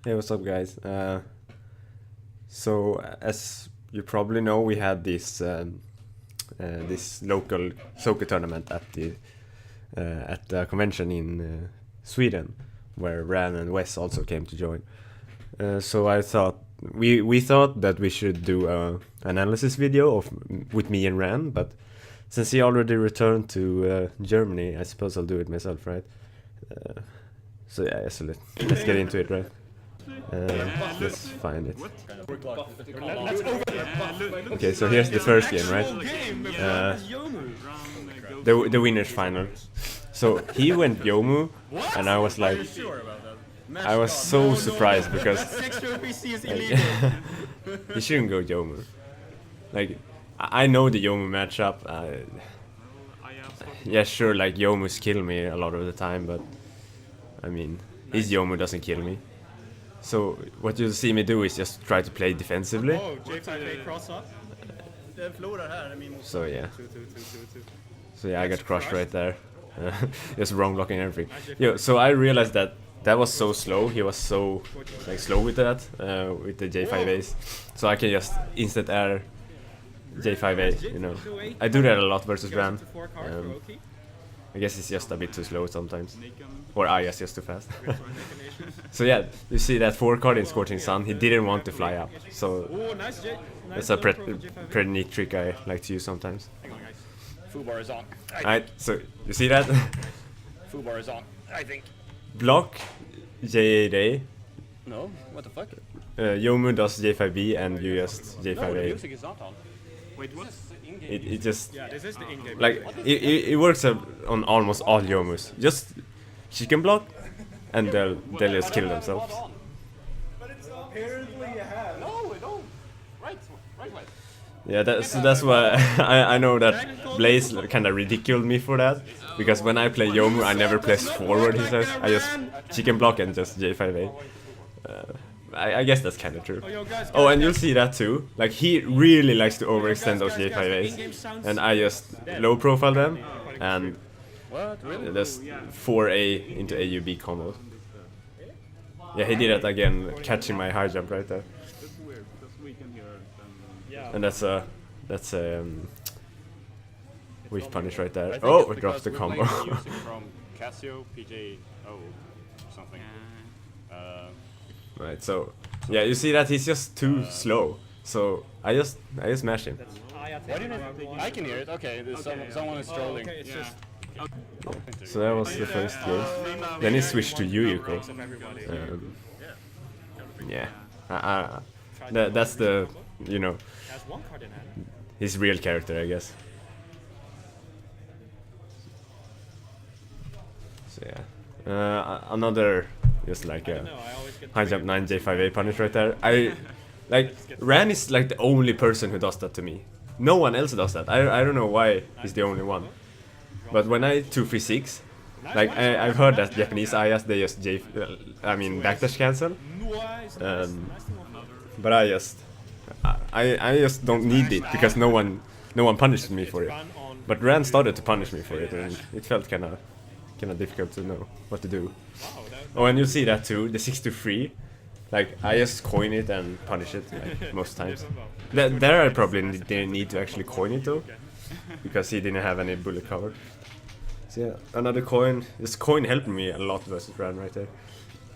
Hey, what's up, guys? So, as you probably know, we had this local soccer tournament at the convention in Sweden, where Ran and Wes also came to join. So I thought we thought that we should do a analysis video with me and Ran, but since he already returned to Germany, I suppose I'll do it myself, right? So yeah, so let's get into it, right? Let's find it. Okay, so here's the first game, right? The winners final. So he went Yomu, and I was like, I was so surprised because he shouldn't go Yomu. Like, I know the Yomu matchup. Yeah, sure, like Yomus kill me a lot of the time, but I mean, his Yomu doesn't kill me. So what you see me do is just try to play defensively. So yeah. So yeah, I got crushed right there. Just wrong blocking everything. Yeah, so I realized that was so slow. He was so like slow with that, with the J5As. So I can just instant air J5A, you know. I do that a lot versus Ran. I guess it's just a bit too slow sometimes. Or Aya's just too fast. So yeah, you see that 4 card in Scorching Sun, he didn't want to fly up. So that's a pretty neat trick I like to use sometimes. Fubar is on. Alright, so you see that? Fubar is on, I think. Block J8A. No? What the fuck? Yomu does J5B and you just No, the J5A. music is not on. Wait, what? It just Yeah, this is the in-game. like it works on almost all Yomus. Just chicken block and they'll just kill themselves. But it's apparently you have. No, no. Right. Yeah, that's why I know that Blaze kind of ridiculed me for that, because when I play Yomu I never press forward, he says. I just chicken block and just J5A. I guess that's kind of true. Oh, and you'll see that too. Like, he really likes to overextend those J5As, and I just low profile them and What? Really? just 4A into AUB combos. Yeah, he did that again, catching my high jump right there. And that's a weak punish right there. Oh, it drops the combo. From Casio, PJ, something. Right, so yeah, you see that he's just too slow. So I just smash him. Why didn't I can hear it. Okay, there's someone is strolling. Okay, it's just So that was the first game. Then he switched to Yuyuko. Yeah, that's the, you know, has one card in hand. his real character, I guess. So yeah, another just like a high jump 9 J5A punish right there. Like, Ran is like the only person who does that to me. No one else does that. I don't know why he's the only one. But when I 2-3-6, like I've heard that Japanese Ayas, they just backdash cancel. But I just don't need it because no one punished me for it. But Ran started to punish me for it, and it felt kind of difficult to know what to do. Oh, and you'll see that too, the 6-3. Like, I just coin it and punish it, like, most times. There I probably didn't need to actually coin it though, because he didn't have any bullet cover. So yeah, another coin. This coin helped me a lot versus Ran right there.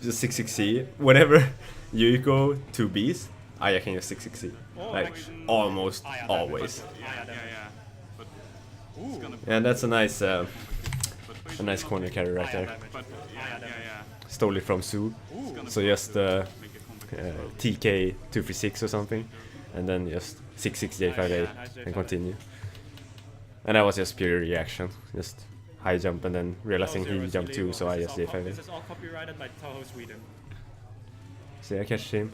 Just 6-6C. Whenever Yuyuko 2Bs, I can just 6-6C. Like, almost always. And that's a nice corner carry right there. Stole it from Su. So just TK 2-3-6 or something, and then just 6-6 J5A and continue. And that was just pure reaction. Just high jump and then realizing he jumped too, so I just J5A. This is all copyrighted by Toho Sweden. See, I catch him.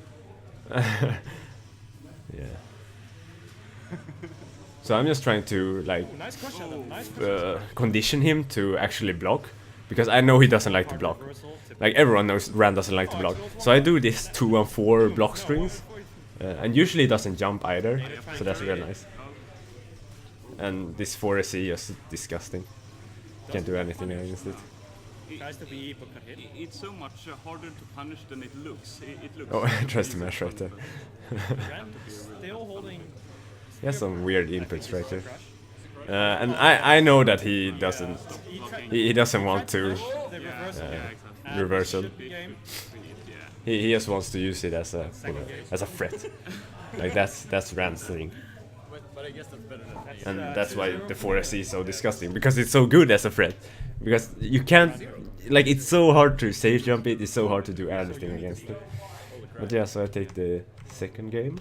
Yeah. So I'm just trying to like Nice question. Nice question. condition him to actually block, because I know he doesn't like to block. Like, everyone knows Ran doesn't like to block. So I do this 2-1-4 block strings, and usually he doesn't jump either, so that's really nice. And this 4SE is disgusting. Can't do anything against it. Tries to be but cut hit. It's so much harder to punish than it looks. It looks. Oh, tries to mash right there. Ren still holding. He has some weird inputs right there. And I know that he doesn't want to The reversal. reversal. Game. He just wants to use it as a as a threat. Like that's Rand's thing. But I guess that's better than And that's why the 4SC is so disgusting, because it's so good as a threat. Because you can't, like, it's so hard to safe jump it, it's so hard to do anything against it. But yeah, so I take the second game.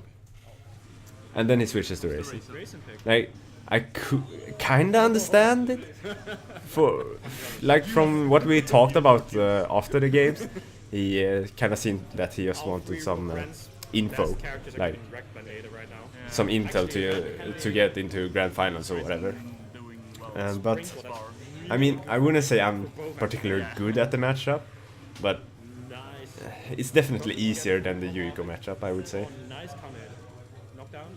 And then he switches to racing. Like, I kinda understand it. Like, from what we talked about after the games, he kinda seemed that he just wanted some info. Like, some intel to get into grand finals or whatever. But I mean, I wouldn't say I'm particularly good at the matchup, but it's definitely easier than the Yuiko matchup, I would say. Nice counter. Knockdown.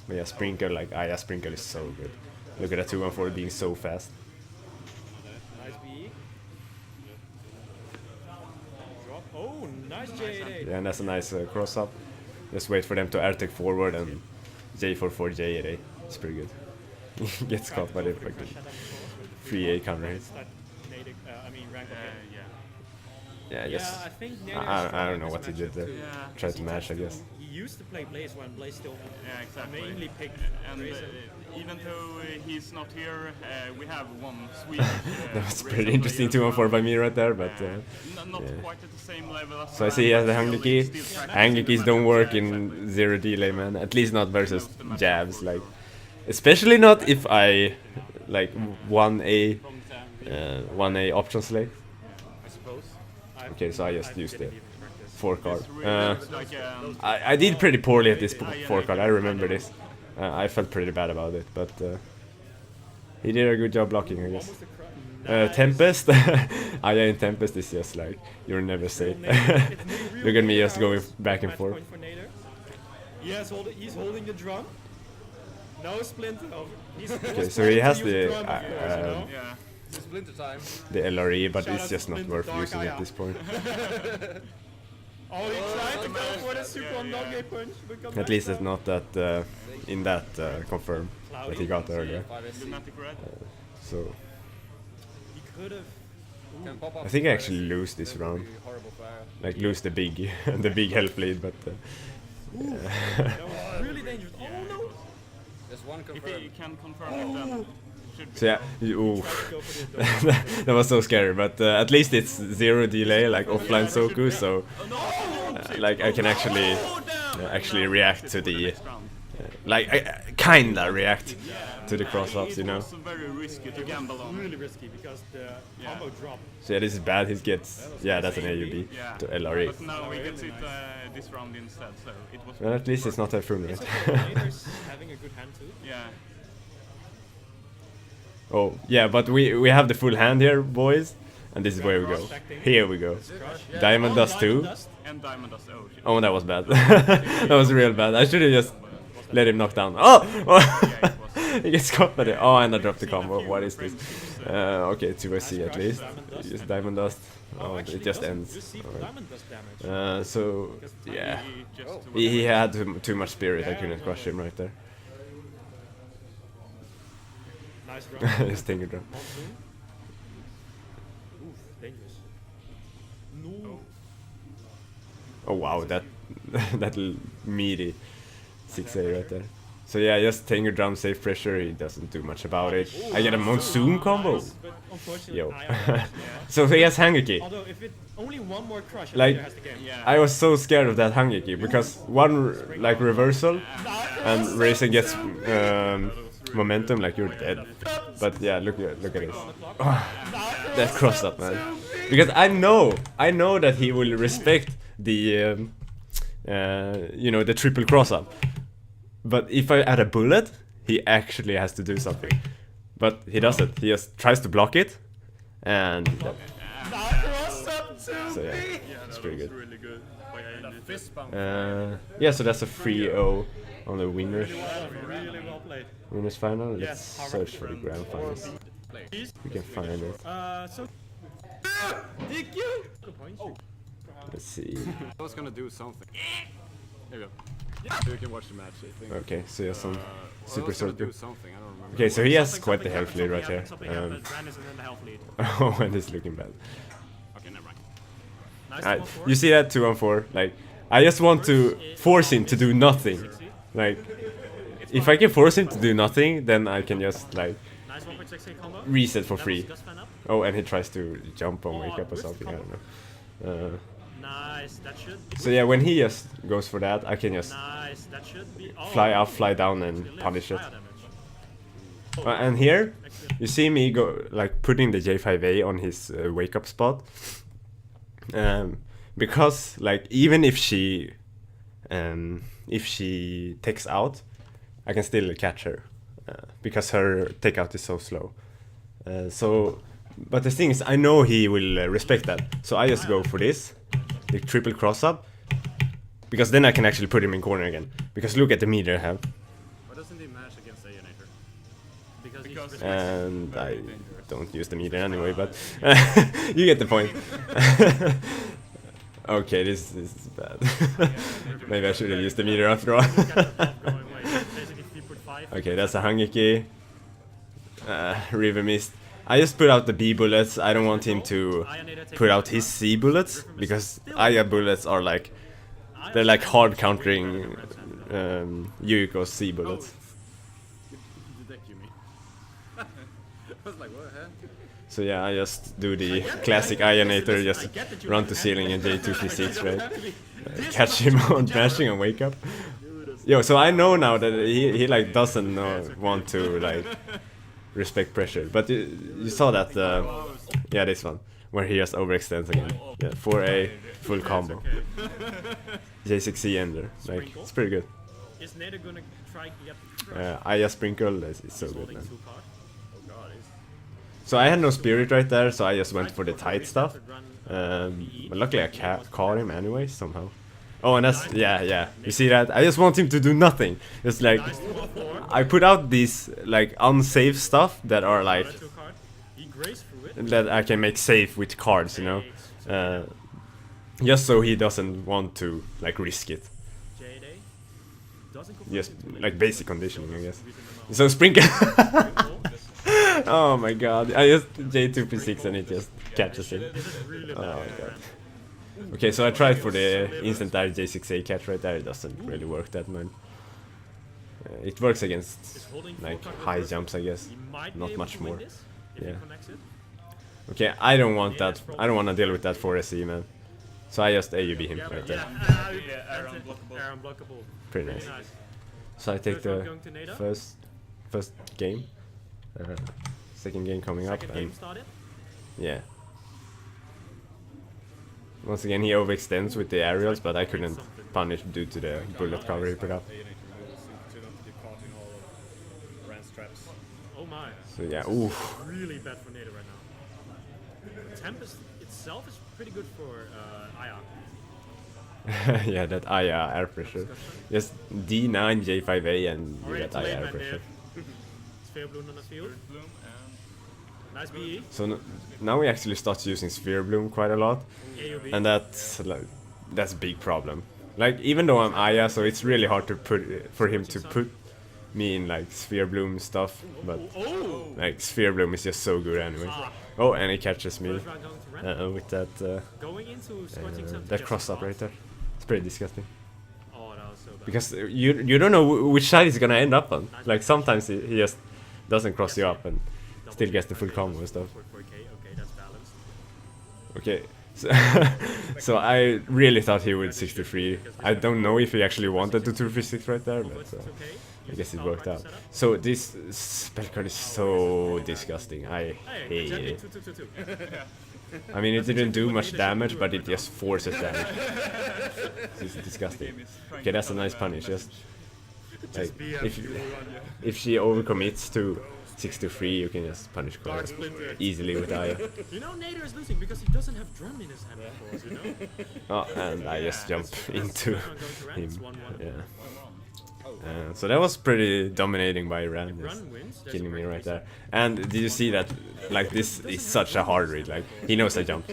But yeah, Sprinkle, like Aya Sprinkle is so good. Look at that 2-1-4 being so fast. Nice B. Drop. Oh, nice J88. Yeah, and that's a nice cross up. Just wait for them to air-tech forward and J44 J88. It's pretty good. Gets caught by the fucking 3A counter hit. I mean, rank Yeah, I just think I don't know what he did there. Tried to mash, I guess. He used to play Blaze when Blaze still exactly. mainly picked And Razor. even though he's not here, we have one Swedish. That was pretty interesting 2-1-4 by me right there, but not yeah. quite at the same level as So I see he has the Hangeki. Hangekis don't work in zero delay, man. At least not versus jabs, like, especially not if I like 1A option select. I suppose. Okay, so I just used the 4 card. Like, I did pretty poorly at this 4 card. I remember this. I felt pretty bad about it, but he did a good job blocking, I guess. Tempest, Aya in Tempest is just like, you're never safe. Look at me just going back and forth. Yes, he's holding the drum. No splinter. Okay, so he has the splinter time. the LRE, but it's just not worth using at this point. Oh, he tried to go for the super on doggy punch. At least it's not that in that confirm that he got earlier. So He could have. I think I actually lose this round. Like lose the big the big health lead, but That was really dangerous. Oh no! There's one confirmed. If you can confirm it, then should be. so yeah, ooh. That was so scary. But at least it's zero delay, like offline Soku, so like I can actually react to the like I kinda react to the cross-ups, you know. It's very risky to gamble on. Really risky because the combo dropped. So yeah, this is bad. He gets that's an AUB to LRE. But now we get it this round instead, so it was. Well, at least it's not a Typhoon, right? Nader's having a good hand too. Yeah. Oh, yeah, but we have the full hand here, boys. And this is where we go. Here we go. Diamond Dust 2. And Diamond Dust. Oh shit. Oh, that was bad. That was real bad. I should have just let him knock down. Oh! He gets caught by the... Oh, and I dropped the combo. What is this? Okay, 2SC at least. Use Diamond Dust. Oh, it just ends. Alright. So, yeah. He had too much spirit. I couldn't crush him right there. Nice round. Just take it down. Oof, dangerous. No. Oh wow, that meaty 6A right there. So yeah, just Tengu drum, safe pressure, he doesn't do much about it. I get a monsoon combo! But unfortunately, Yo. I So he has Hangeki. although if it only one more crush, Like, has the game. I was so scared of that Hangeki, because one like reversal, and Raisin gets momentum, like you're dead. But yeah, look at this. That cross up, man. Because I know that he will respect the you know, the triple cross up. But if I add a bullet, he actually has to do something. But he doesn't. He just tries to block it, and so yeah, it's pretty good. Really good. Yeah, so that's a 3-0 on the winners. Really well played. Winners final. Let's search for the grand finals. We can find it. So DQ! Good point. Oh. Let's see. I was gonna do something. There you go. So you can watch the match, I think. Okay, so he has some super I was gonna circle. do something, I don't remember. Okay, so he has Something quite the health happened, lead right here. something happened, Ran isn't in the health lead. Oh, and it's looking bad. Okay, never mind. Nice 2-on-4. You see that 2-on-4? Like, I just want to force him to do nothing. Like, if I can force him to do nothing, then I can just like Nice 1.6k combo. reset for free. Gus fan up. Oh, and he tries to jump on wake up or something. I don't know. Nice, that should be. So yeah, when he just goes for that, I can just Nice, that should be. Oh, fly up, fly down, and lives, punish it. fire damage. And here, you see me go like putting the J5A on his wake up spot, because like even if she takes out, I can still catch her, because her takeout is so slow. But the thing is, I know he will respect that, so I just go for this, the triple cross up, because then I can actually put him in corner again. Because look at the meter I have. Why doesn't he match against Ayanator? Because And I don't use the meter anyway, but you get the point. Okay, this is bad. Maybe I should have used the meter after all. Okay, that's a Hangeki. River Mist. I just put out the B bullets. I don't want him to put out his C bullets, because Aya bullets are like, they're like hard countering Yuriko's C bullets. The deck, you mean? I was like, what the heck? So yeah, I just do the classic Ayanator, just run to ceiling and J2P6, right? Catch him on dashing and wake up. Yo, so I know now that he like doesn't want to like respect pressure, but you saw that, yeah, this one, where he just overextends again. Yeah, 4A, full combo. J6C ender, like, it's pretty good. Is Nader gonna try get Aya Sprinkle is so good, man. So I had no spirit right there, so I just went for the tight stuff. But luckily I caught him anyway, somehow. Oh, and that's, yeah, you see that? I just want him to do nothing. It's like, I put out these, like, unsafe stuff that are like, that I can make safe with cards, you know? Just so he doesn't want to, like, risk it. Just, like, basic conditioning, I guess. So Sprinkle. Oh my god, I just J2P6 and it just catches him. Oh my god. Okay, so I tried for the instant dash J6A catch right there, it doesn't really work that much. It works against like high jumps, I guess, not much more. Yeah. Okay, I don't want that, I don't want to deal with that 4SE, man. So I just AUB him right there. Pretty nice. So I take the first game. Second game coming up, and yeah. Once again, he overextends with the aerials, but I couldn't punish due to the bullet cover he put up. Oh my. So yeah, oof. Really bad for Nader right now. Tempest itself is pretty good for Aya. Yeah, that Aya air pressure. Just D9 J5A and you get Aya air pressure. Sphere Bloom on the field. Nice BE. So now we actually start using Sphere Bloom quite a lot, and that's like, that's a big problem. Like, even though I'm Aya, so it's really hard to for him to put me in like Sphere Bloom stuff, but like Sphere Bloom is just so good anyway. Oh, and he catches me with that that cross up right there. It's pretty disgusting. Oh, that was so bad. Because you don't know which side he's gonna end up on. Like sometimes he just doesn't cross you up and still gets the full combo and stuff. Okay, that's balanced. Okay, so I really thought he would 63. I don't know if he actually wanted to 236 right there, but I guess it worked out. So this spell card is so disgusting. I hate it. I mean, it didn't do much damage, but it just forces damage. It's disgusting. Okay, that's a nice punish. Just like, if she overcommits to 6-3, you can just punish Cora easily with Aya. You know, Nader is losing because he doesn't have drum in his hand, of course, you know? Oh, and I just jump into him. Yeah. So that was pretty dominating by Ran, just Run wins. There's killing a me break right reset. there. And did you see that? Like this is such a hard read. Like he knows I jumped.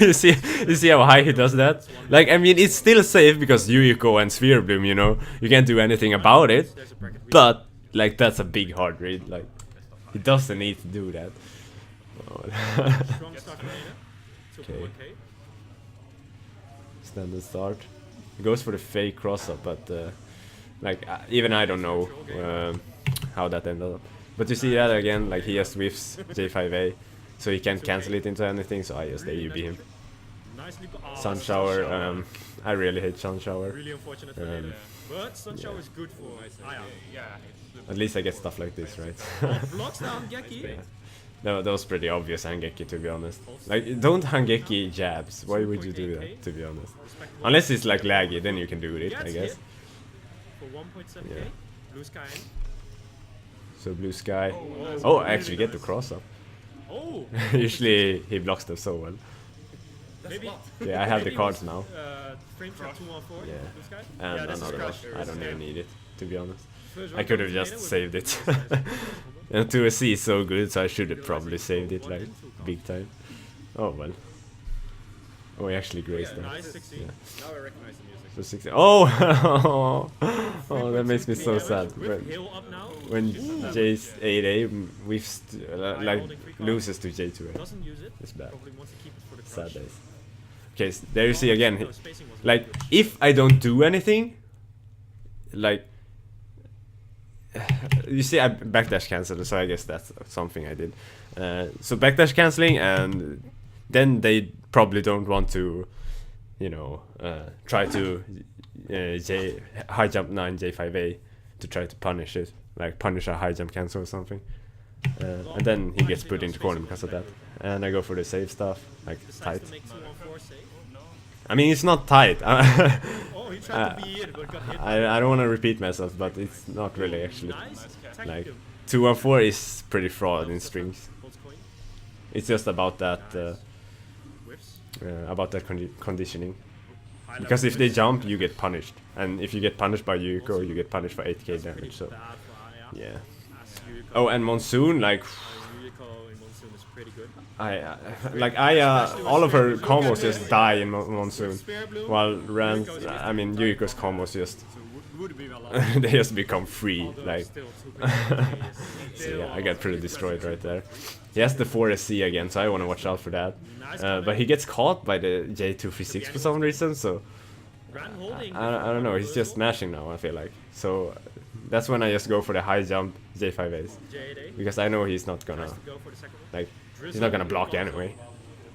you see how high he does that? Like I mean, it's still safe because Yuyuko and Sphere Bloom. You know, you can't do anything about it. There's a bracket reset. But like that's a big hard read. Like he doesn't need to do that. Oh. Strong start later. Okay. 2.1k. Standard start. He goes for the fake cross up, but like even I don't know how that ended up. But you see that again, like he just whiffs J5A, so he can't cancel it into anything. So I just AUB him. Nicely Sun shower. I really hate sun shower. Really unfortunate for later. But Sun Shower is good for Aya. At least I get stuff like this, right? Blocks down Geki. Yeah. No, that was pretty obvious Hangeki, to be honest. Like, don't Hangeki jabs. Why would you do that, to be honest? Unless it's like laggy, then you can do it, I guess. For 1.7k. Yeah. Blue Sky. So blue sky. Oh, I actually get to cross up. Oh! Usually he blocks them so well. Maybe. Yeah, I have the cards now. Frame trap 214. Yeah. Blue Sky. And this is another crush. one. I don't even need it, to be honest. First I round could have combinator just with saved it. Blue Sky. And 2SC is so good, so I should have probably saved it, like, big time. Oh well. Oh, he actually grazed them. Nice 16. Yeah. Now I recognize the music. So 60. Oh! Oh, that makes me so sad. With Hill up now. When J's 8A whiffs, like, loses to J2A. Doesn't use it. It's bad. Probably wants to keep it for the Sad crush. days. Okay, so there you see again. No, spacing was Like, if I don't do anything, like, you see, I backdash cancelled, so I guess that's something I did. So backdash cancelling, and then they probably don't want to, you know, try to high jump 9 J5A to try to punish it, like punish a high jump cancel or something. And then he gets put into corner because of that. And I go for the save stuff, like tight. to make 214 save. I mean, it's not tight. Oh, he tried to be in, but got hit. I don't want to repeat myself, but it's not really actually. Nice. Like, Tactical. 214 is pretty fraud in strings. Holds coin. It's just about that, Whiffs. conditioning. High Because level if they whiffs. jump, you get punished, and if you get punished by Yuko, you get punished for 8k Pretty damage. So bad for Aya. yeah. As Yuyuko. Oh, and Monsoon, like Yuyuko in Monsoon is pretty good. all of her combos just die in Monsoon, while Rand, I mean Yuyuko's combos just Would be a lot. they just become free. Although Like, still 2.1k is so yeah, I got pretty destroyed right there. He has the 4SC again, so I want to watch out for that. But he gets caught by the J236 for some reason, so Ran holding. I don't know. He's just smashing now, I feel like. So that's when I just go for the high jump J5As, J8A. because I know he's not gonna Tries to go for the second one. like he's not gonna block anyway.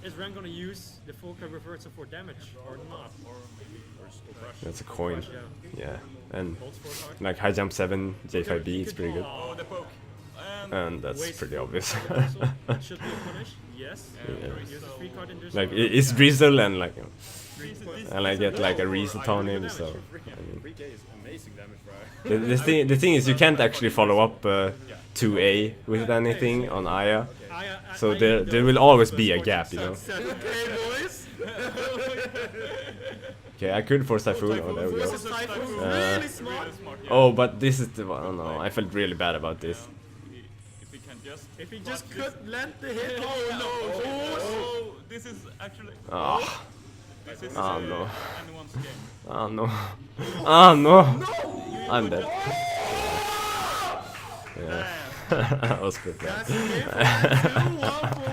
Is Ran gonna use the full cover reversal for damage or not? That's a coin. Yeah, and Holds for card. like high jump 7 J5B, it's pretty good, Oh, The poke. and that's waste pretty obvious. reversal. That should be a punish. Yes. Yeah. Use the free card in this Like one. it's drizzle and like, Three and I get like a reset on him. So 3k is amazing damage, bro. the thing is, you can't actually follow up 2A with anything on Aya. So there will always be a gap, you know. Okay, boys. Okay, I could force Typhoon. Oh, there we go. Typhoon really smart. Oh, but this is the one. Oh no, I felt really bad about this. If we can just. If he just could land the hit. Oh no. Oh, this is actually. Ah, This is oh no, anyone's game. oh no, oh no, I'm dead. Yeah, that was pretty bad. That's the game for 2-1 for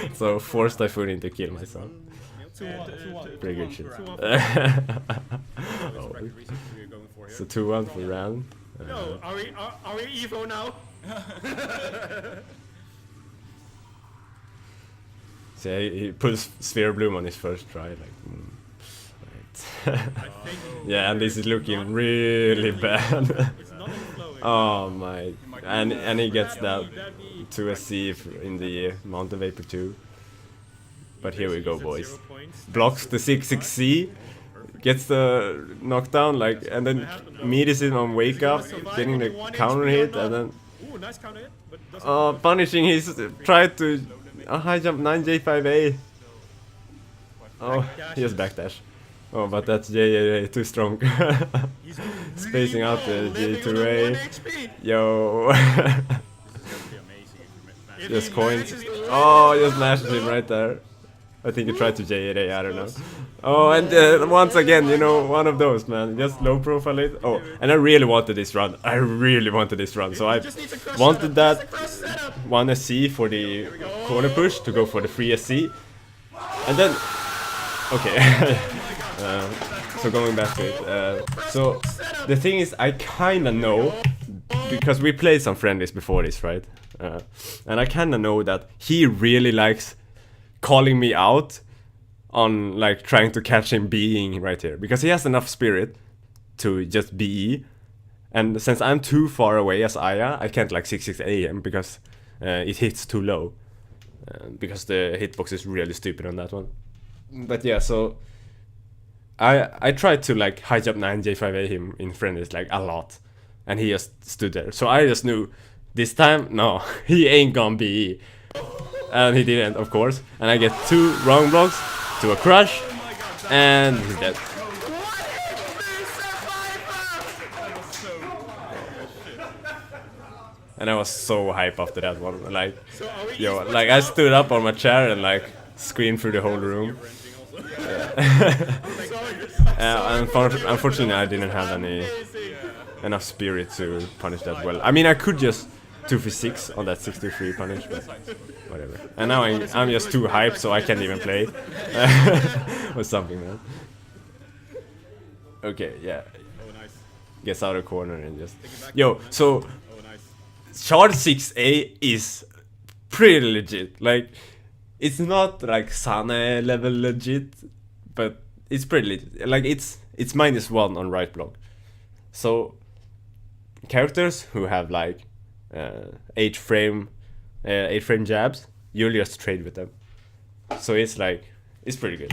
Ran. So forced Typhoon to kill myself. 2-1. Pretty good shit. 2-1. Oh, Bracket reset we're going for here. so 2-1 for Ran. No, are we evil now? So he pulls Sphere Bloom on his first try, like. Right. Yeah, and this is looking really bad. It's not flowing. Oh my, and he gets that 2SC in the Mountain Vapor 2. But here we go, boys. 0 points. Blocks the 6-6C, gets the knockdown, like, and then Mead is in on wake up, getting the counter hit, and then Ooh, nice counter hit, but doesn't punishing his try to high jump 9 J5A. Oh, he has backdash. Oh, but that's J too strong. He's going Spacing out the living on G2A. 1 HP. Yo. This is going to be amazing if we If Just he coins. manages to win Oh, it, just mashes him right there. I think he tried to J8A, I don't know. Oh, and once again, you know, one of those, man. Just low profile it. Oh, and I really wanted this run. I really wanted this run. So I just needs a crush wanted setup. that Just a crush setup. one SC for the corner push to go for the free SC. And then... Okay. So going back to it. So the thing is, I kinda know, because we played some friendlies before this, right? And I kinda know that he really likes calling me out on like trying to catch him being right here, because he has enough spirit to just BE, and since I'm too far away as Aya, I can't like 668 him because it hits too low, because the hitbox is really stupid on that one. But yeah, so I tried to like high jump 9 J5A him in friendlies like a lot, and he just stood there, so I just knew this time, no, he ain't gonna BE. And he didn't, of course. And I get 2 wrong blocks to a crush, and he's dead. And I was so hype after that one. Like, yo, like I stood up on my chair and like screamed through the whole room. Unfortunately, I didn't have enough spirit to punish that well. I mean, I could just 2v6 on that 63 punish, but whatever. And now I'm just too hyped, so I can't even play. Or something, man. Okay, yeah. Oh, nice. Gets out of the corner and just... Yo, so... Oh, nice. Charge 6A is pretty legit. Like, it's not like Sane level legit, but it's pretty legit. Like, it's -1 on right block. So, characters who have like 8 frame jabs, you'll just trade with them. So it's like, it's pretty good.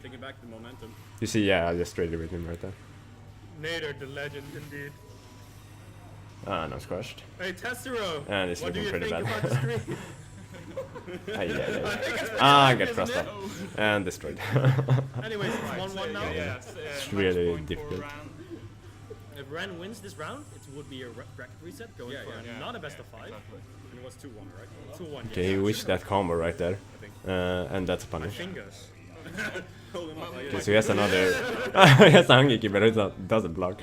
Taking back the momentum. You see, yeah, I just traded with him right there. Nader, the legend indeed. Ah, no, crushed. Hey, Tessero, And it's what do looking you pretty think bad. about the stream? I got crossed up and destroyed. Anyways, it's 1-1 now. Yeah, It's match really point for difficult. round. If Ren wins this round, it would be a bracket reset going for yeah. not a best of 5. Exactly. And it was 2-1, right? 2-1. Okay, he wished that combo right there. And that's a punish. Fingers. Hold him up like Okay, so he has another... he has a Hangiki, but it doesn't block.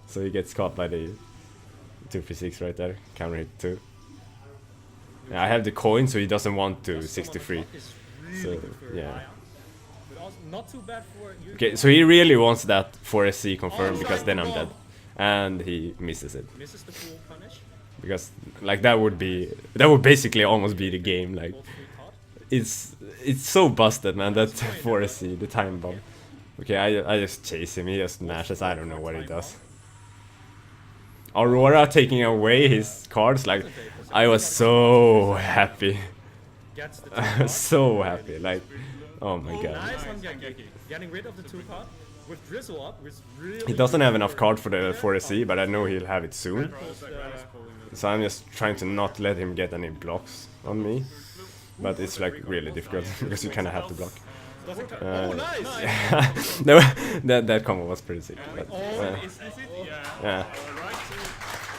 So he gets caught by the 2v6 right there. Counter hit 2. Yeah, I have the coin, so he doesn't want to 63. So, yeah. But also not too bad for you. Okay, so he really wants that for SC confirmed, because then I'm dead. And he misses it. Misses the full punish. Because, like, that would basically almost be the game. Like, Both free caught. it's so busted, man, that 4SC, the time bomb. Okay, I just chase him, he just mashes, I don't know what he does. Aurora taking away his cards, like, I was so happy. Gets the 2 I card. was so happy, like, oh my god. Nice on Gengeki. Getting rid of the 2 card. With Drizzle up, which really... He doesn't have enough card for the 4SC, but I know he'll have it soon. pulls the- So I'm just trying to not let him get any blocks on me. But it's like really difficult, because you kinda have to block. Oh, nice! No, that combo was pretty sick. But, Is it? yeah.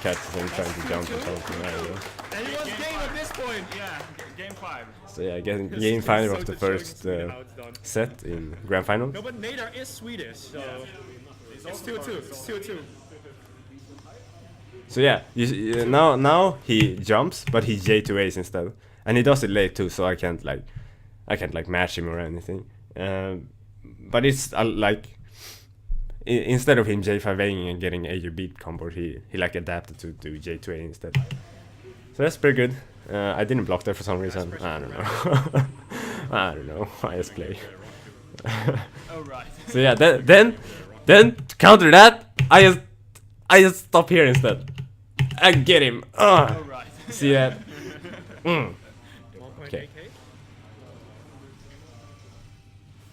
Catches him trying to jump or something. I don't know. Anyone's game at this point! Yeah, game 5. So yeah, getting game final of the first set in grand final. No, but Nader is Swedish, so... It's 2-2. It's 2-2. So yeah, now he jumps, but he J2As instead, and he does it late too. So I can't like match him or anything. But it's like instead of him J5Ing and getting AU beat combo, he like adapted to do J2A instead. So that's pretty good. I didn't block there for some reason. I don't know. I don't know. I just play. Oh right. So yeah, then to counter that, I just stop here instead. I get him. Oh right. See that? 1.8k. Okay.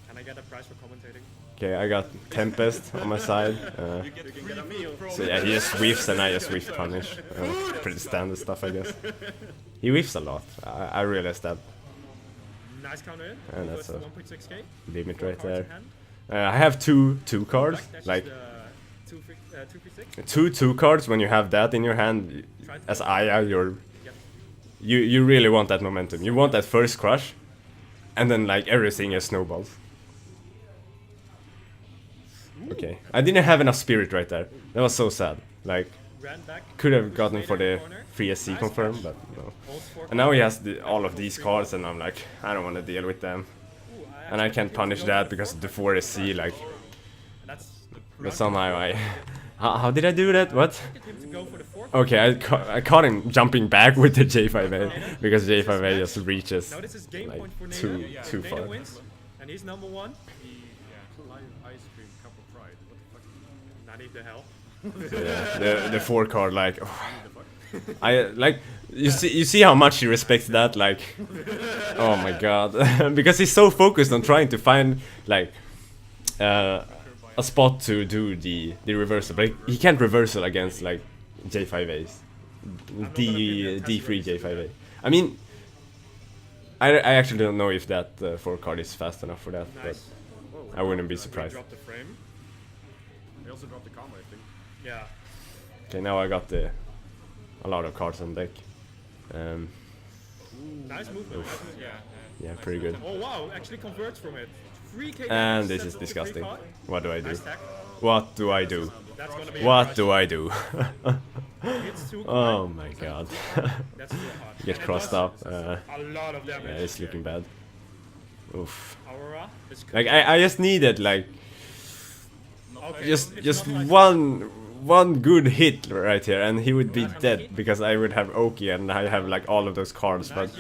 Can I get a prize for commentating? Okay, I got Tempest on my side. You get a meal from So yeah, he just whiffs and I just whiff punish. Pretty standard stuff, I guess. He whiffs a lot. I realized that. Nice counter in. And that's Goes a to 1.6k. limit Four right cards in there. hand. I have two cards, That's like just, 2 3 6. two cards. When you have that in your hand, as Aya, you really want that momentum. You want that first crush, and then like everything just snowballs. Okay, I didn't have enough spirit right there. That was so sad. Like, Ran back. could have gotten for the Corner. 3SC Nice confirm, catch. but no. Holds 4 And now he has all of these cards, and I'm like, I don't want to deal with them. And I can't punish that because of the 4SC, like. That's But somehow I... How did I do that? What? get him to go for the 4. Okay, I caught him jumping back with the J5A, because J5A just reaches Now this is game like point for Neda. too Neda far. wins, and he's number 1. Ice cream, cup of pride. What the fuck? Not even the hell. Yeah, the 4 card, like... I like you see how much he respects that, like, oh my god. Because he's so focused on trying to find like a spot to do the reversal, but he can't reversal against like J5As, D3 J5A. I mean, I actually don't know if that 4 card is fast enough for that, but I wouldn't be surprised. Drop the frame. They also dropped the combo, I think. Yeah. Okay, now I got a lot of cards on deck. Nice movement. Yeah, pretty good. Oh wow, actually converts from it. 3k. And this is disgusting. What do I do? Nice stack. What do I do? That's gonna be What do I do? It's too Oh my god. That's too hard. Get And it crossed does up. a lot of Yeah, damage. it's looking bad. Oof. Aurora is Like I just needed like okay. just it's not like- one good hit right here, and he would be dead because I would have Oki and I have like all of those cards, but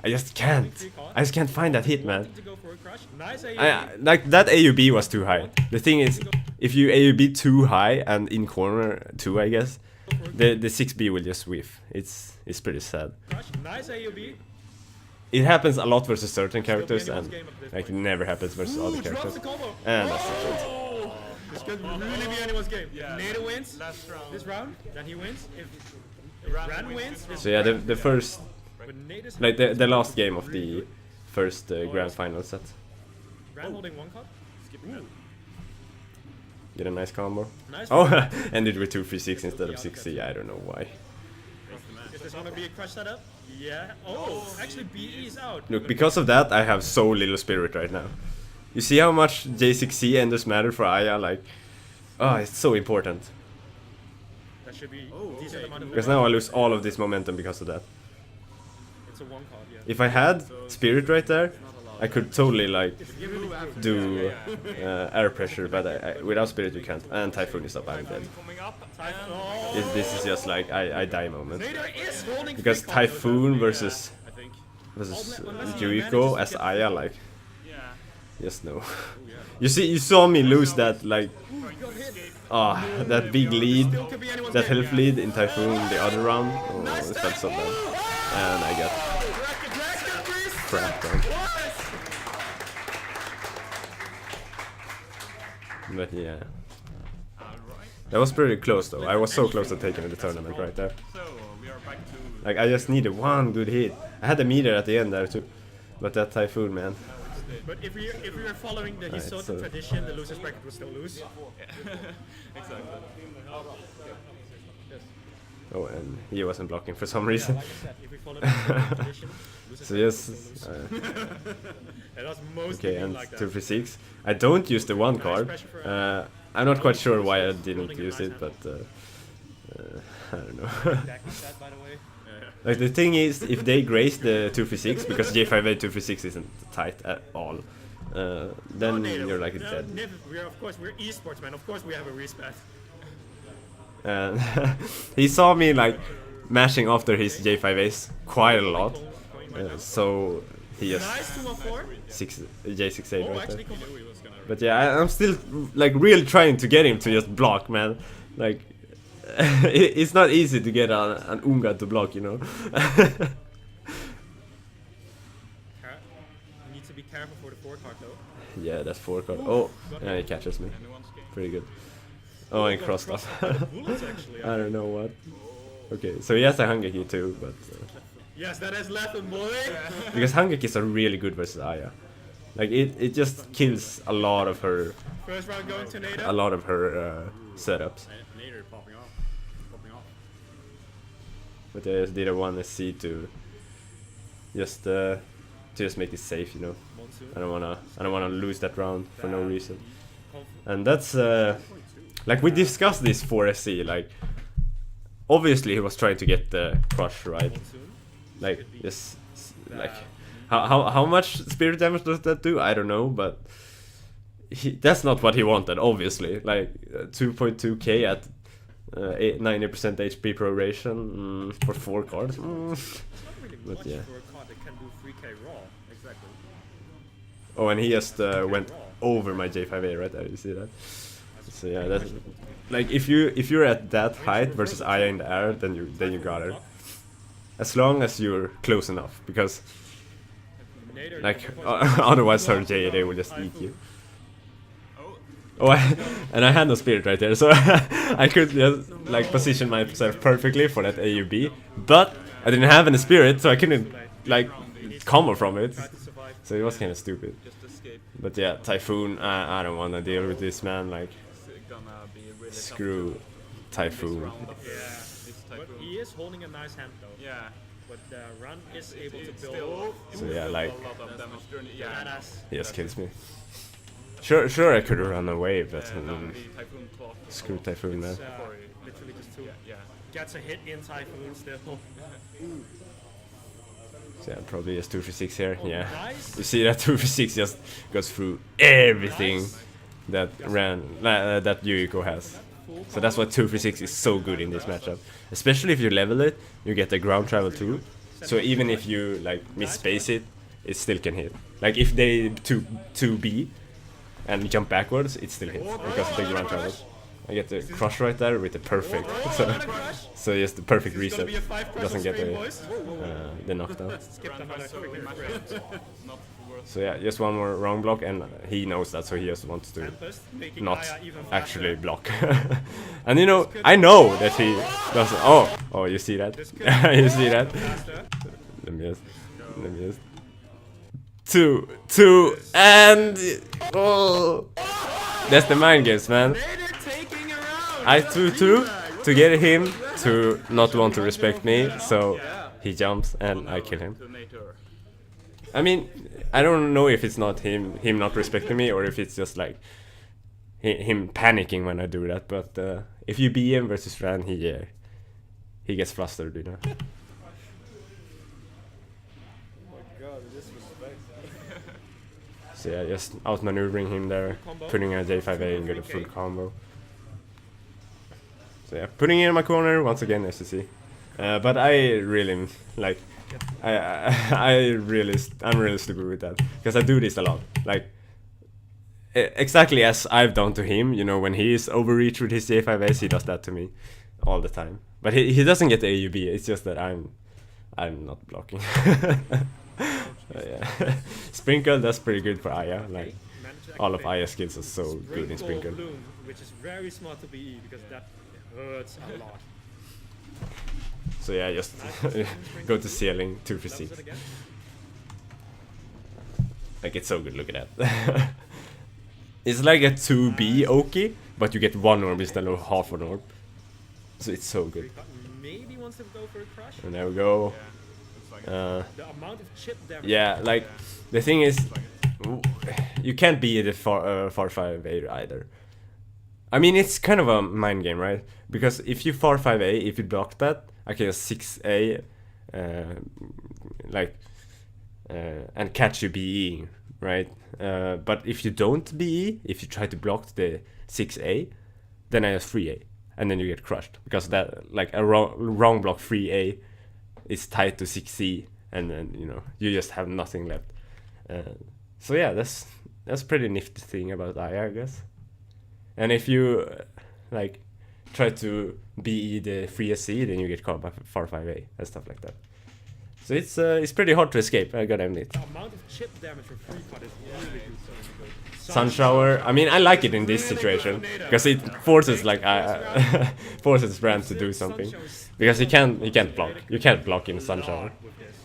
I just can't. I just can't find that hit, man. to go for a crush. Nice AOE. Like that AUB was too high. The thing is, if you AUB too high and in corner too, I guess, the 6B will just whiff. It's pretty sad. Crush. Nice AOB. It happens a lot versus certain characters, and like it never happens versus other Ooh, drops characters. the combo. And that's the shit. Oh, this could really be anyone's game. Yeah. Neda wins Last round. this round, then he wins. If Ran wins, So yeah, the first, but Neda's like the last game of the first grand final set. Ran holding 1 card. Did a nice combo. Nice. Oh, ended with 2-3-6 instead of 6C. I don't know why. Is this gonna be a crush setup? Yeah. Oh, actually BE is out. Look, because of that, I have so little spirit right now. You see how much J6C enders matter for Aya? Like, oh, it's so important. That should be decent amount of. Because now I lose all of this momentum because of that. It's a 1 card, yeah. If I had spirit right there, I could totally like do air pressure, but without spirit you can't. And Typhoon is up, I'm dead. Coming up. Oh, This is just like I die moment. Neda is holding Because 3 cards, though. Typhoon versus I think. Yuiko as Aya, like, Yeah. just no. You saw me lose that like that big lead, Still could be anyone's that game, health yeah. lead in Typhoon the other round. Oh, it felt so bad. And I got crap done. But yeah. Alright. That was pretty close though. I was so close to taking the tournament right there. So we are back to Like I just needed one good hit. I had a meter at the end there too. But that Typhoon, man. But if we were following the Hisoten so- tradition, the losers bracket would still lose. exactly. Oh, and he wasn't blocking for some reason. Like I said, if we follow the Hisoten tradition, losers So bracket yes, would still lose. It was mostly okay, been and like that. 2-3-6. I don't use the one card. I'm not quite sure why I didn't use it, but I don't know. Deck like that, by the way. Like the thing is, if they grace the 2-3-6, because J5A 2-3-6 isn't tight at all, then you're like dead. We're of course we're esports, man. Of course we have a respect. And he saw me like mashing after his J5As quite a lot, so he just Nice 2-1-4. J6A Oh, right actually, there. combo. But yeah, I'm still like really trying to get him to just block, man. Like it's not easy to get an Unga to block, you know. You need to be careful for the 4 card though. Yeah, that's 4 card. Oh, yeah, he catches me. Pretty good. Oh, and crossed off. Bullets actually. I don't know what. Okay, so he has a Hangeki too, but Yes, that has left him, boy. because Hangekis are really good versus Aya. Like it just kills a lot of her First round going to Nader. setups. Nader popping off. Popping off. But I just did a 1SC to just make it safe, you know. Monsoon. I don't wanna lose that round for no reason. And that's like we discussed this 4SC, like obviously he was trying to get the crush, right? Monsoon. Like just like how much spirit damage does that do? I don't know, but that's not what he wanted, obviously. Like 2.2k at 90% HP proration for 4 cards. It's not really But much yeah. for a card that can do 3k raw. Exactly. Oh, and he just went over my J5A right there. You see that? So yeah, that's like if you're at that height versus Aya in the air, then you got her. As long as you're close enough, because Nader, like otherwise her JA will just eat you. Oh, Oh, and I had no spirit right there, so I could just like position myself perfectly for that AUB, but I didn't have any spirit, so I couldn't like combo from it. tried to survive. So it was kind of stupid. just escape. But yeah, Typhoon, I don't want to deal with this, man. Like, It's gonna be really screw tough Typhoon. round of Yeah. this But typhoon. he is holding a nice hand though. Yeah. But Run is able to It's build. still So yeah, like, a lot of damage during the Badass. he just kills me. Sure, I could have run away, but the typhoon clock. screw Typhoon, man. It's literally just two. Yeah. Gets a hit in Typhoon still. So yeah, probably just 236 here. Yeah, Nice. you see that 236 just goes through everything that that Yuriko has. So that's why 236 is so good in this matchup. Especially if you level it, you get the ground travel too. So even if you like misspace it, it still can hit. Like if they 2B and jump backwards, it still hits because of the ground travel. I get the crush right there with the perfect. So just the perfect reset. Doesn't get the knockdown. Skip another quick sprint. Not worth. So yeah, just one more wrong block, and he knows that, so he just wants to Tempest, making not Aya even actually faster. block. And you know, I know that he doesn't. Oh, you see that? You see that? Faster. Let me just. Two, and oh, that's the mind games, man. Nader taking around. I 2-2 to get him to not want to respect me, so he jumps and I kill him. To Nader. I mean, I don't know if it's not him not respecting me, or if it's just like him panicking when I do that. But if you BM versus Ran, he gets flustered, you know. So yeah, just outmaneuvering him there, putting a J5A and get a full combo. So yeah, putting in my corner once again, as you see. But I really like, I'm really stupid with that, because I do this a lot. Like exactly as I've done to him, you know, when he is overreach with his J5As, he does that to me all the time. But he doesn't get the AUB. It's just that I'm not blocking. Yeah. Sprinkle, that's pretty good for Aya. Like all of Aya's skills are so good in Sprinkle. Bloom, which is very smart to BE because that hurts a lot. So yeah, just go to ceiling 2 for That was 6. it again. Like it's so good. Look at that. It's like a 2B Oki, but you get 1 orb instead of half an orb. So it's so good. Maybe wants to go for a crush. And there we go. The amount of chip damage. Yeah, like the thing is, you can't be the far 5A either. I mean, it's kind of a mind game, right? Because if you far 5A, if you block that, I can 6A, and catch you BEing, right? But if you don't BE, if you try to block the 6A, then I just 3A, and then you get crushed, because that, like, a wrong block 3A is tied to 6C, and then, you know, you just have nothing left. So yeah, that's pretty nifty thing about Aya, I guess. And if you like try to BE the 3SC, then you get caught by far 5A and stuff like that. So it's pretty hard to escape, I gotta admit. The amount of chip damage from free cut is really good. Sun shower, I mean, I like it in this situation because it forces like forces Brand to do something, because he can't block. You can't block in sun shower. With this.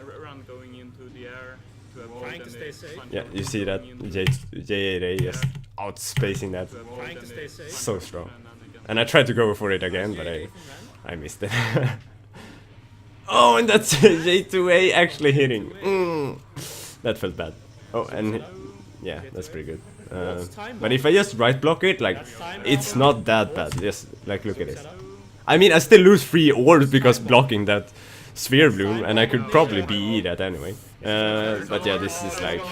Around going into the air to avoid Trying to any stay stay safe. Yeah, you see that J8A is outspacing that. Trying to stay safe. So strong. And I tried to go for it again, but I missed it. Oh, and that's J2A actually hitting. That felt bad. Oh, and yeah, that's pretty good. But if I just right block it, like, it's not that bad. Just like, look at this. I mean, I still lose 3 orbs because blocking that sphere bloom, and I could probably BE that anyway. But yeah, this is like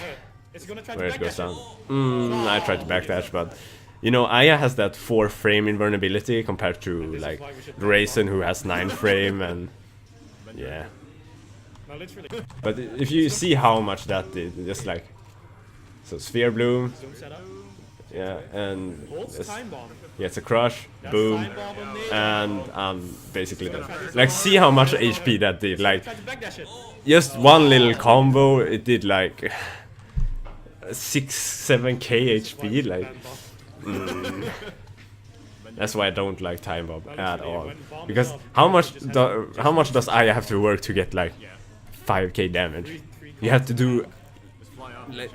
where it goes down. I tried to backdash, but you know, Aya has that 4 frame invulnerability compared to like Raisin, who has 9 frame, and yeah. But if you see how much that did, just like, so sphere bloom, yeah, and yeah, it's a crush, boom, and basically done. Like, see how much HP that did. Like, just one little combo, it did like 6-7k HP. Like, that's why I don't like time bomb at all. Because how much does Aya have to work to get like 5k damage? You have to do like,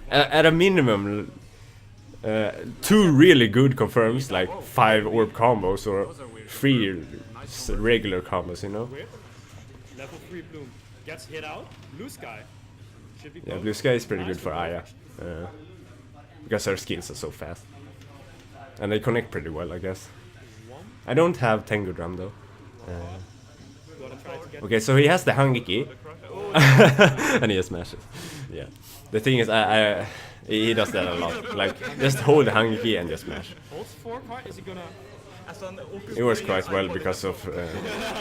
at a minimum 2 really good confirms, like 5 orb combos or 3 regular combos, you know? Level 3 bloom gets hit out. Blue sky. Yeah, blue sky is pretty good for Aya. Because her skills are so fast. And they connect pretty well, I guess. I don't have Tengu Drum though. Okay, so he has the Hangiki. And he just smashes. Yeah. The thing is, he does that a lot. Like, just hold the Hangiki and just smash. It works quite well because of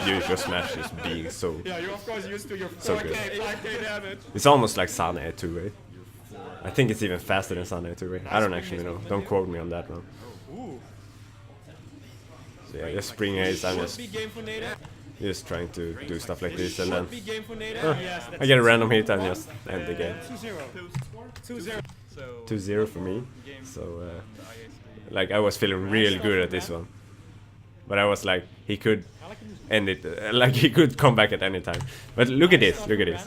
usual smashes being so good. It's almost like Sane 2-way. I think it's even faster than Sane 2-way. I don't actually know. Don't quote me on that one. So yeah, just spring ace. I'm just trying to do stuff like this, and then I get a random hit and just end the game. 2-0 for me. So like, I was feeling real good at this one, but I was like, he could end it, like he could come back at any time. But look at this, look at this.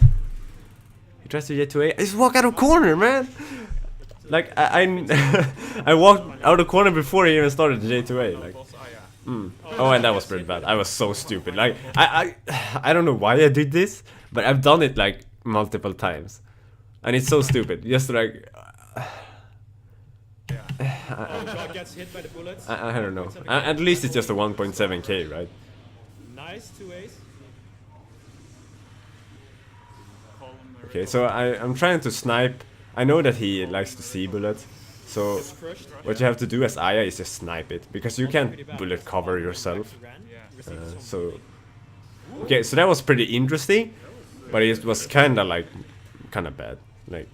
He tries to get to A. I just walk out of corner, man. Like, I walked out of corner before he even started J2A. Like, oh, and that was pretty bad. I was so stupid. Like, I don't know why I did this, but I've done it like multiple times, and it's so stupid. Just like, gets hit by the bullets. I don't know. At least it's just a 1.7k, right? Nice 2 ace. Okay, so I'm trying to snipe. I know that he likes to see bullets, so what you have to do as Aya is just snipe it, because you can't bullet cover yourself. So okay, so that was pretty interesting, but it was kind of bad. Like,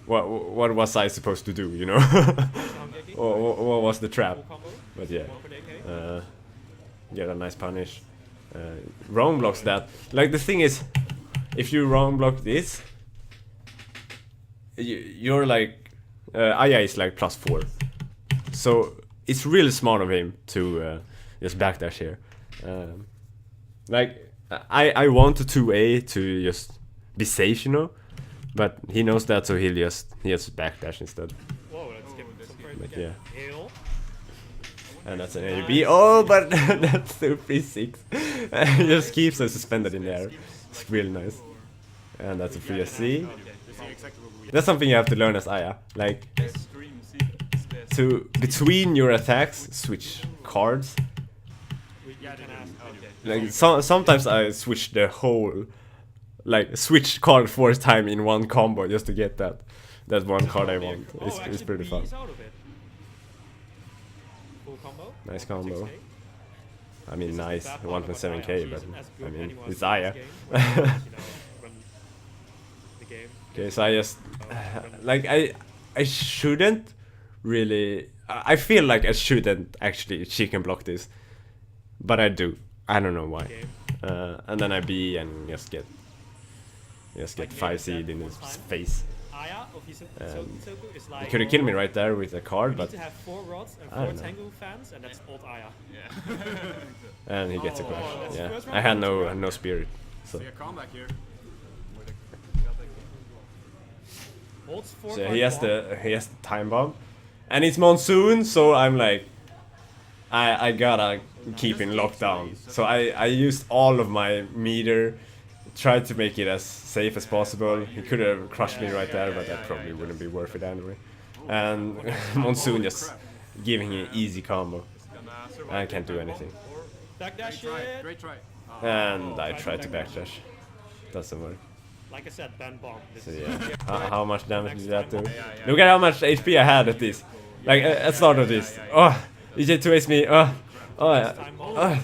what was I supposed to do, you know? what was the trap? But yeah, get a nice punish. Roam blocks that. Like, the thing is, if you roam block this, you're like, Aya is like +4, so it's really smart of him to just backdash here. Like, I want the 2A to just be safe, you know, but he knows that, so he just backdash instead. Whoa, let's give him some But yeah, hail. and that's an AB. Oh, but that's still 3-6. He just keeps us suspended in the air. It's really nice. And that's a 3SC. That's something you have to learn as Aya. Like, to between your attacks, switch cards. Like, sometimes I switch the whole, like, switch card 4 times in one combo just to get that one card I want. It's pretty fun. Nice combo. I mean, nice, 1.7k, but I mean, it's Aya. Okay, so I just, like, I shouldn't really, I feel like I shouldn't actually chicken block this, but I do. I don't know why. And then I B and just get 5 seed in his face. He could have killed me right there with a card, but have 4 rods and 4 Tengu fans, and that's old Aya. And he gets a crash. Yeah, I had no spirit. So Holds 4 So card he has bomb. the time bomb, and it's monsoon. So I'm like, I gotta keep in lockdown. So I used all of my meter, tried to make it as safe as possible. He could have crushed me right there, but that probably wouldn't be worth it anyway. And monsoon just giving an easy combo. Gonna survive I can't the do time anything. bomb, or- Backdash Try, it. great try. And I tried to backdash. Doesn't work. Like I said, ban bomb. This So is yeah, how much damage did that do? yeah. Look at how much HP I had at this. Like at start of this. Oh, EJ2A's me. time bomb.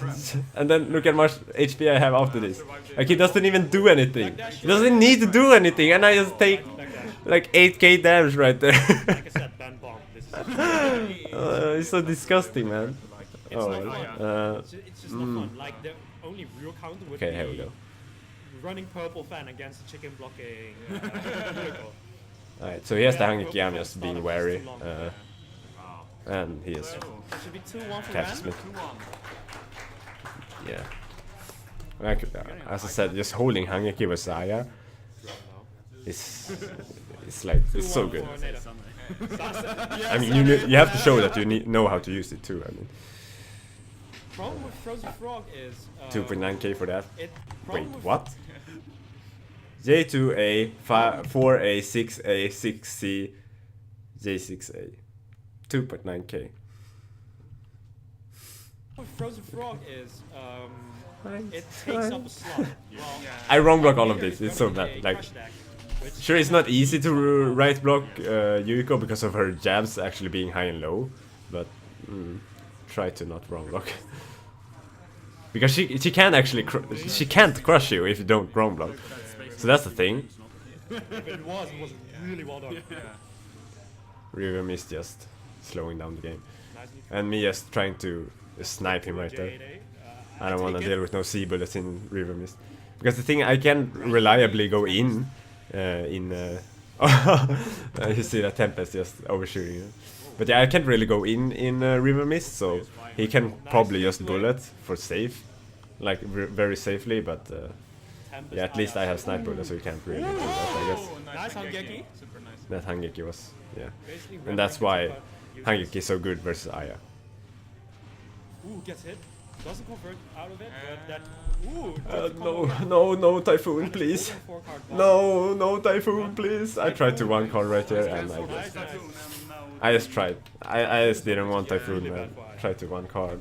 And then look at how much HP I have after this. Like he doesn't even do anything. He doesn't need to do anything, and I just take like 8k damage right there. Like I said, ban bomb. This is It's so disgusting, man. Oh, not well. fun. It's just not fun. Like the only real counter would Okay, be here we go. running purple fan against the chicken blocking. Vehicle. Alright, so here's the Hangeki. I'm just being wary. And he is Should be 2-1 for catches me. Ran. 2-1. Yeah. Like, as I said, just holding Hangeki with Aya is it's like it's so 2-1 good. for Neda. I mean, you have to show that you know how to use it too. I mean, Problem with Frozen Frog is 2.9k for that. It, Wait, problem with- what? J2A, 4A, 6A, 6C, J6A. 2.9k. With Frozen Frog is it takes up a slot. Well, I wrong block all of here this. is It's so running bad. a Like, crush deck, which sure, it's not easy to right block Yuriko because of her jabs actually being high and low, but try to not wrong block. Because she can actually she can't crush you if you don't wrong block. So that's the thing. if it was really well done. River is just slowing down the game, Nice neutral. and me just trying to snipe him right there. J8A, I don't want to take it. deal with no C bullets in River Mist. Because the thing, I can reliably go in. You see that Tempest just overshooting you. But yeah, I can't really go in River Mist, so he can probably just bullet for safe. Like, very safely, but Tempest, yeah, at least I have sniper bullet, so he can't really do that, I guess. Oh, Nice Hangeki. Super nice. That Hangeki was, yeah. Basically And that's rendering why it, but Hangeki is so good versus Aya. Ooh, gets hit. Doesn't convert out of it, but that. Ooh, drops the combo. No, Typhoon, please. Open 4-card bomb. No, Typhoon, please. I tried to one card right there, and I Nice, guess. nice. I just tried. I just didn't want Typhoon, man. Tried to one card.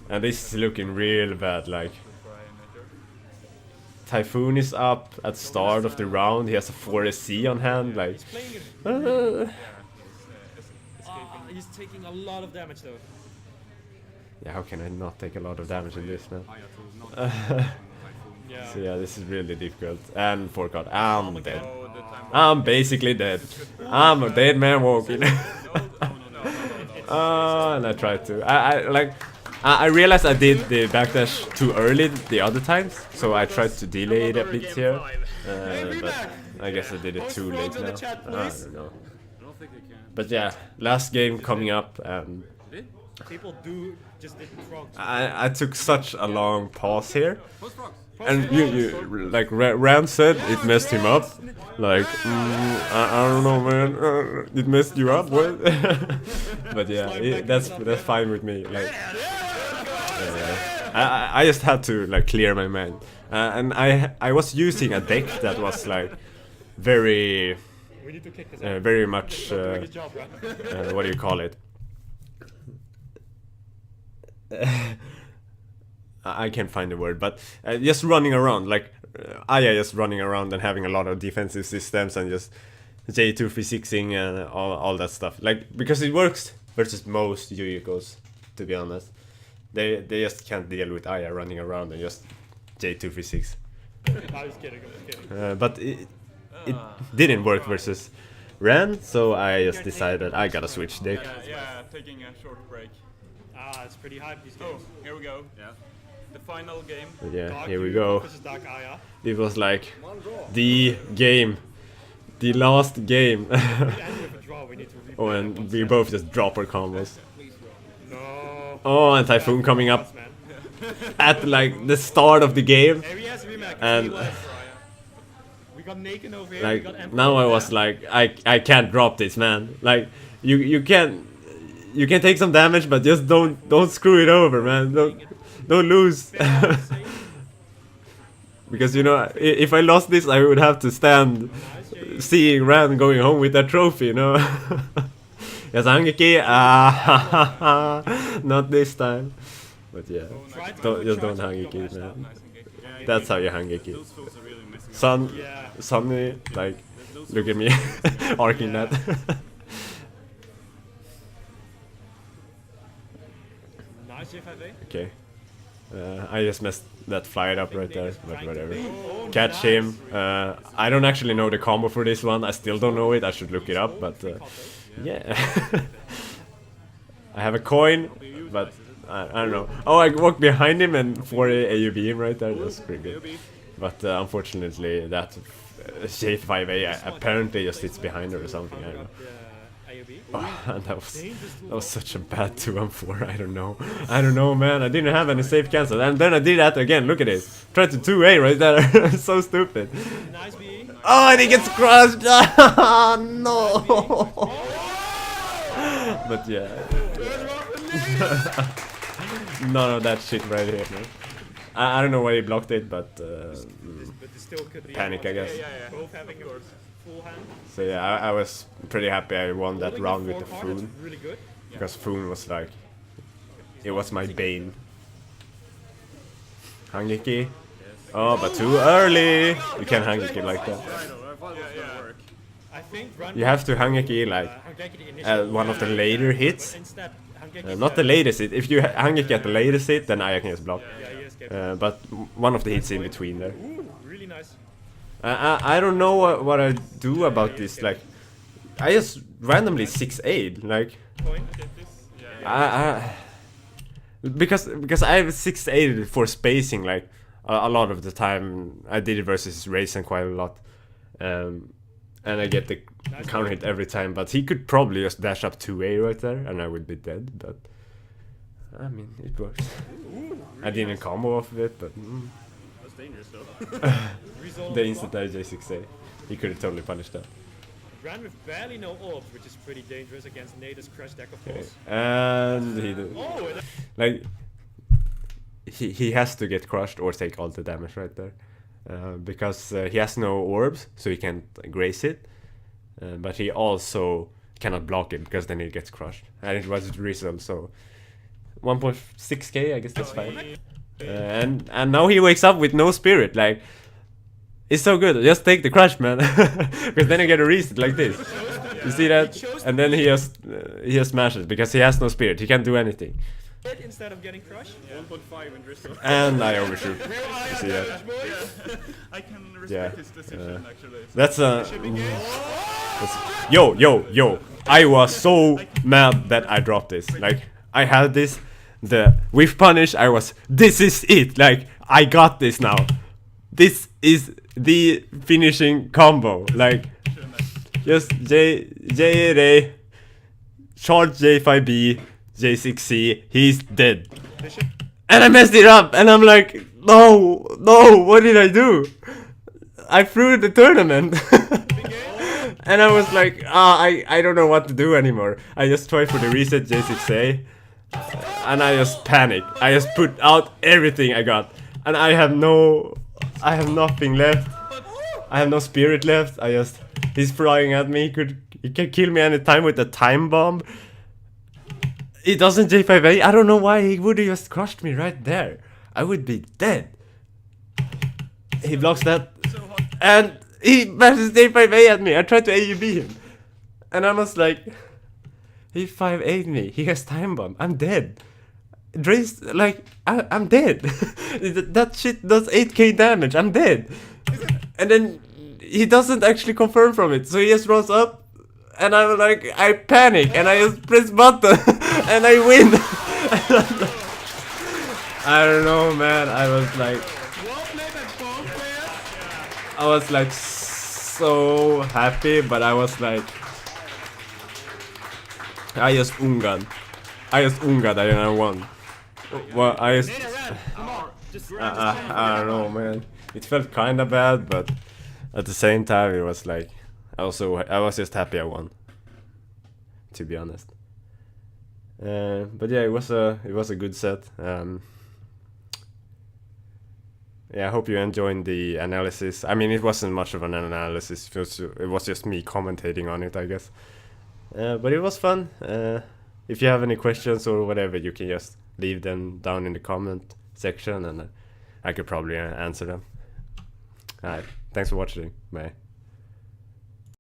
And this is looking real bad, like. Typhoon is up at start of the round, he has a 4SC on hand, like. He's playing it. He's taking a lot of damage though. Yeah, how can I not take a lot of damage in this, man? Yeah. So yeah, this is really difficult. And 4 card, I'm dead. Oh, the time I'm basically dead. I'm a dead man walking. And I tried to. I realized I did the backdash too early the other times, so I tried to delay it a bit here. But I guess I did it too late now. I don't know. I don't think they can. But yeah, last game coming up, and People do just did frogs. I took such a long pause here. Post frogs. And you like Ram said, it messed him up. Like, I don't know, man. It messed you up, what? But yeah, that's fine with me. Like, I just had to like clear my mind, and I was using a deck that was like very, We need to kick this out. very much. Doing his job, right? What do you call it? I can't find the word, but just running around, like Aya just running around and having a lot of defensive systems and just J236ing and all that stuff. Like, because it works versus most Yuyikos, to be honest. They just can't deal with Aya running around and just J236. I was kidding. But it didn't work versus Ran, so I just decided I gotta switch deck. Yeah, taking a short break. It's pretty hype these Oh, games. here we go. Yeah. The final game. But yeah, Dark here we Yu go. versus Dark Aya. It was like the game, the last game. We end with a draw. We need to replay Oh, it and once we again. both just drop our combos. No. Oh, and Typhoon coming up Man. at like the start of the game. Hey, we has rematch. And We We got Närcon over here. Like we got Emperor now I over was there. like, I can't drop this, man. Like you can take some damage, but just don't screw it over, man. Don't lose. Because you know, if I lost this, I would have to stand seeing Ran going home with that trophy, you know. Yes, Hangeki. Not this time. But yeah, just don't Hangeki, man. That's how you Hangeki. Those folks are really messing up. Sunny, like, look at me, arcing that. Nice J5A. Okay. I just messed that flight up right there, but whatever. Oh, Catch him. I don't actually know the combo for this one. I still don't know it. I should look it up, but yeah. I have a coin, but I don't know. Oh, I walked behind him and for a AUB him right there. That's pretty good. But unfortunately, that J5A apparently just sits behind her or something. I don't know. Oh, and that was such a bad 2-4. I don't know, man. I didn't have any safe cancel, and then I did that again. Look at it. Tried to 2A right there. So stupid. Nice B. Oh, and he gets crushed. No. But yeah. None of that shit right here, man. I don't know why he blocked it, but But it still could be panic, I guess. both having a full hand. So yeah, I was pretty happy I won that round with the Foon. Really good. Because Foon was like, it was my bane. Hangeki. Oh, but too early. You can't Hangeki like that. I know, I thought it was gonna work. I think run You have to Hangeki like one of the later hits. Not the latest hit. If you Hangeki at the latest hit, then I can just block. But one of the hits in between there. Ooh, really nice. I don't know what I do about this. Like, I just randomly 6-8. Like, Coin. because I have 6-8 for spacing. Like, a lot of the time I did it versus Raisin quite a lot, and I get the counter hit every time. But he could probably just dash up 2A right there, and I would be dead. But I mean, it works. I didn't combo off of it, but That's dangerous though. the instant IJ6A, he could have totally punished that. Ran with barely no orbs, which is pretty dangerous against Nader's crash deck, of Okay. course. And he did. Oh, Like, he has to get crushed or take all the damage right there, because he has no orbs, so he can't grace it, but he also cannot block it because then he gets crushed, and it was Drizzle, so 1.6k, I guess that's fine. And now he wakes up with no spirit. Like, it's so good. Just take the crush, man, because then you get a reset like this. You see that? And then he just smashes because he has no spirit. He can't do anything. instead of getting crushed. 1.5 in Drizzle. And I overshoot. You see that? I can respect Yeah. his decision actually. That's yo. I was so mad that I dropped this. Like, I had this, the whiff punish. I was, this is it. Like, I got this now. This is the finishing combo. Like, just J-Ray, charge J5B, J6C, he's dead. And I messed it up, and I'm like, no, what did I do? I threw the tournament. And I was like, I don't know what to do anymore. I just tried for the reset J6A, and I just panicked. I just put out everything I got, and I have nothing left. I have no spirit left. He's flying at me. He can kill me anytime with a time bomb. He doesn't J5A. I don't know why he would have just crushed me right there. I would be dead. He blocks that, and he mashes J5A at me. I tried to AUB him, and I was like, he 5-8'd me. He has time bomb. I'm dead. Drace, like, I'm dead. That shit does 8k damage. I'm dead. And then he doesn't actually confirm from it, so he just runs up, and I'm like, I panic, and I just press button, and I win. I don't know, man. I was like so happy, but I was like, I just ungad, and I won. Well, I don't know, man. It felt kinda bad, but at the same time, it was like I was just happy I won. To be honest. But yeah, it was a good set. Yeah, I hope you enjoyed the analysis. I mean, it wasn't much of an analysis. It was just me commentating on it, I guess. But it was fun. If you have any questions or whatever, you can just leave them down in the comment section, and I could probably answer them. Alright, thanks for watching. Bye.